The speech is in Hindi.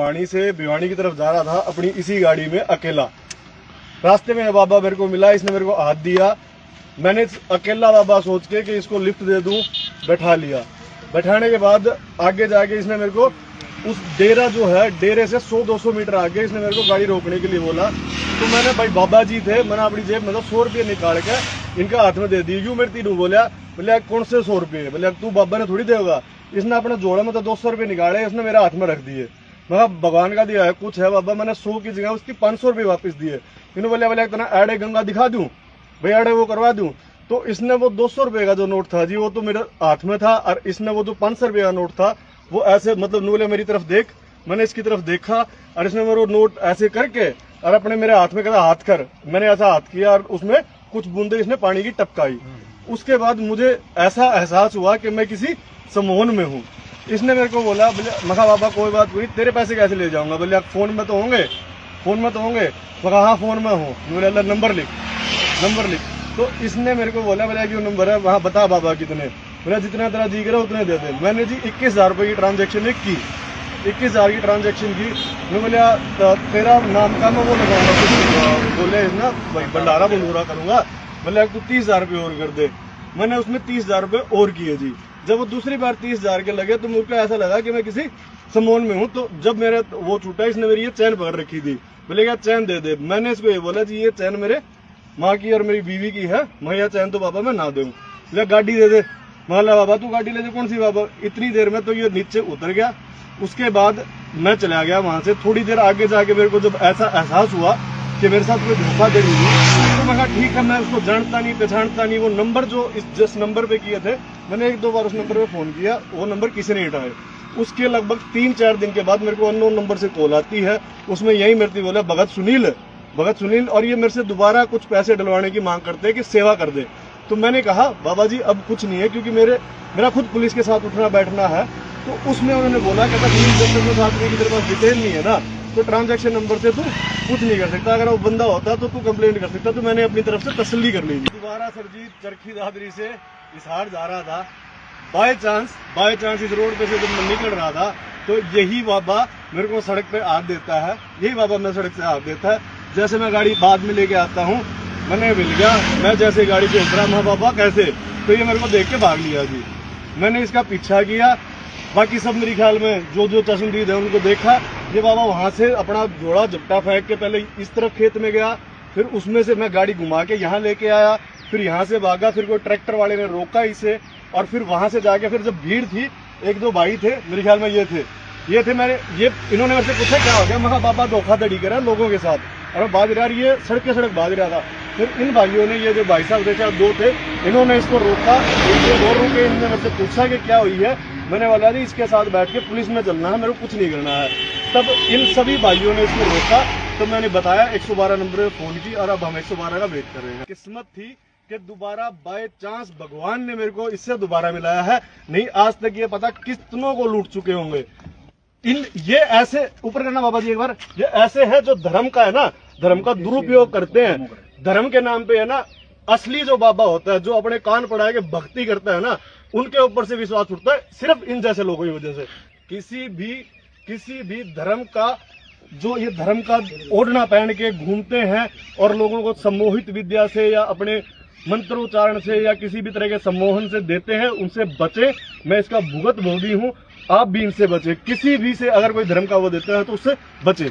भिवानी से भिवानी की तरफ जा रहा था अपनी इसी गाड़ी में अकेला। रास्ते में बाबा मेरे को मिला, इसने मेरे को हाथ दिया। मैंने अकेला बाबा सोच के कि इसको लिफ्ट दे दूं, बैठा लिया। बैठाने के बाद आगे जाके इसने मेरे को उस डेरा जो है, डेरे से 100-200 मीटर आगे इसने मेरे को गाड़ी रोकने के लिए बोला। तो मैंने, भाई बाबा जी थे, मैंने अपनी जेब में 100 रुपये निकाल के इनका हाथ में दे दी। यूं मेरे तीनों बोलिया, बोले कौन से 100 रुपये? बोले तू बाबा ने थोड़ी देगा। इसने अपने जोड़े में तो 200 रुपये निकाले, इसने मेरे हाथ में रख दिए। मैं भगवान का दिया है, कुछ है बाबा। मैंने 100 की जगह उसकी 500 रुपये वापस दिए। इन्होंने बोले इतना एडे गंगा दिखा दूं, भाई एडे वो करवा दूं। तो इसने वो 200 रुपये का जो नोट था जी, वो तो मेरे हाथ में था, और इसने वो जो 500 रुपये का नोट था वो ऐसे, मतलब बोले मेरी तरफ देख। मैंने इसकी तरफ देखा और इसने मेरे नोट ऐसे करके और अपने मेरे हाथ में कहा हाथ कर। मैंने ऐसा हाथ किया और उसमें कुछ बूंदे इसने पानी की टपकाई। उसके बाद मुझे ऐसा एहसास हुआ कि मैं किसी समोहन में हूँ। इसने मेरे को बोला, बोले मखा बाबा कोई बात नहीं, तेरे पैसे कैसे ले जाऊंगा? बोले आप फोन में तो होंगे, फोन में तो होंगे। मखा हाँ फोन में हूँ। बोले अल्लाह नंबर लिख, नंबर लिख। तो इसने मेरे को बोला, बोला क्यों नंबर है वहाँ बता बाबा कितने? बोला जितना तेरा जी करे उतने दे दे। मैंने जी 21,000 रुपये की ट्रांजेक्शन की, 21,000 की ट्रांजेक्शन की। मैं बोला तेरा नाम का मैं वो लगाऊंगा कुछ, बोले ना भाई भंडारा बंडूरा करूंगा। बोले तू 30,000 रुपये और कर दे। मैंने उसमें 30,000 रुपये और किए जी। जब वो दूसरी बार 30,000 के लगे तो मुझको ऐसा लगा कि मैं किसी समोन में हूँ। तो जब मेरा वो छूटा, इसने मेरी ये चैन पकड़ रखी थी। बोले क्या चैन दे दे। मैंने इसको ये बोला जी ये चैन मेरे माँ की और मेरी बीवी की है, मैं यह चैन तो बाबा मैं ना दूं। बोले गाड़ी दे दे। मान बाबा तू गाड़ी ले दे। कौन सी बाबा? इतनी देर में तो ये नीचे उतर गया। उसके बाद मैं चला गया वहां से। थोड़ी देर आगे जाके मेरे को जब ऐसा एहसास हुआ कि मेरे साथ कोई धोखा दे रही थी, तो मैं कहा ठीक है, मैं उसको जानता नहीं पहचानता नहीं। वो नंबर जो जिस नंबर पे किए थे, मैंने 1-2 बार उस नंबर पे फोन किया, वो नंबर किसी ने उठाया। उसके लगभग 3-4 दिन के बाद मेरे को अननोन नंबर से कॉल आती है। उसमें यही मेरे से बोला भगत सुनील, और ये मेरे से दोबारा कुछ पैसे डलवाने की मांग करते हैं कि सेवा कर दे। तो मैंने कहा बाबा जी अब कुछ नहीं है, क्योंकि मेरा खुद पुलिस के साथ उठना बैठना है। तो उसमें उन्होंने बोला कि पुलिस साथ में तेरे पास डिटेल नहीं है ना, तो ट्रांजैक्शन नंबर से तू कुछ नहीं कर सकता। अगर वो बंदा होता तो तू कंप्लेंट कर सकता। तो मैंने अपनी तरफ से तसल्ली कर ली। दोबारा सरजीत चरखी दादरी से हिसार जा रहा था। बाय चांस इस रोड पे से जब मैं निकल रहा था तो यही बाबा मेरे को सड़क पे हाथ देता है। यही बाबा मैं सड़क से हाथ देता है। जैसे मैं गाड़ी बाद में लेके आता हूँ, मैंने मिल गया, मैं जैसे गाड़ी से उतरा, मैं बाबा कैसे, तो ये मेरे को देख के भाग लिया जी। मैंने इसका पीछा किया। बाकी सब मेरे ख्याल में जो चश्मदीद है उनको देखा। ये बाबा वहां से अपना जोड़ा झपटा फेंक के पहले इस तरफ खेत में गया, फिर उसमें से मैं गाड़ी घुमा के यहाँ लेके आया, फिर यहाँ से भागा। फिर कोई ट्रैक्टर वाले ने रोका इसे, और फिर वहां से जाके फिर जब भीड़ थी, 1-2 भाई थे मेरे ख्याल में, ये थे इन्होंने मेरे से पूछा क्या हो गया। मैं कहा बाबा धोखाधड़ी करा लोगों के साथ, और मैं बाज रहा, ये सड़क के सड़क बाज रहा था। फिर इन भाइयों ने, ये जो भाई साहब थे, 2 थे, इन्होंने इसको रोका। और रुके, इन्होंने मेरे से पूछा कि क्या हुई है। मैंने बोला नहीं, इसके साथ बैठ के पुलिस में चलना है, मेरे को कुछ नहीं करना है। तब इन सभी भाइयों ने इसको रोका। तो मैंने बताया 112 नंबर पे फोन की, और अब हम 112 का वेट कर रहे हैं। किस्मत थी कि दोबारा बाय चांस भगवान ने मेरे को इससे दोबारा मिलाया है। नहीं आज तक ये पता कितनों को लूट चुके होंगे। ये ऐसे ऊपर करना बाबा जी एक बार, ये ऐसे है जो धर्म का है ना, धर्म का दुरुपयोग करते हैं। धर्म के नाम पे है ना, असली जो बाबा होता है, जो अपने कान पड़ा के भक्ति करता है ना, उनके ऊपर से विश्वास उठता है सिर्फ इन जैसे लोगों की वजह से। किसी भी धर्म का, जो ये धर्म का ओढ़ना पहन के घूमते हैं और लोगों को सम्मोहित विद्या से या अपने मंत्रोच्चारण से या किसी भी तरह के सम्मोहन से देते हैं, उनसे बचे। मैं इसका भुगत भोगी हूँ, आप भी इनसे बचे। किसी भी से अगर कोई धर्म का वो देता है तो उससे बचे।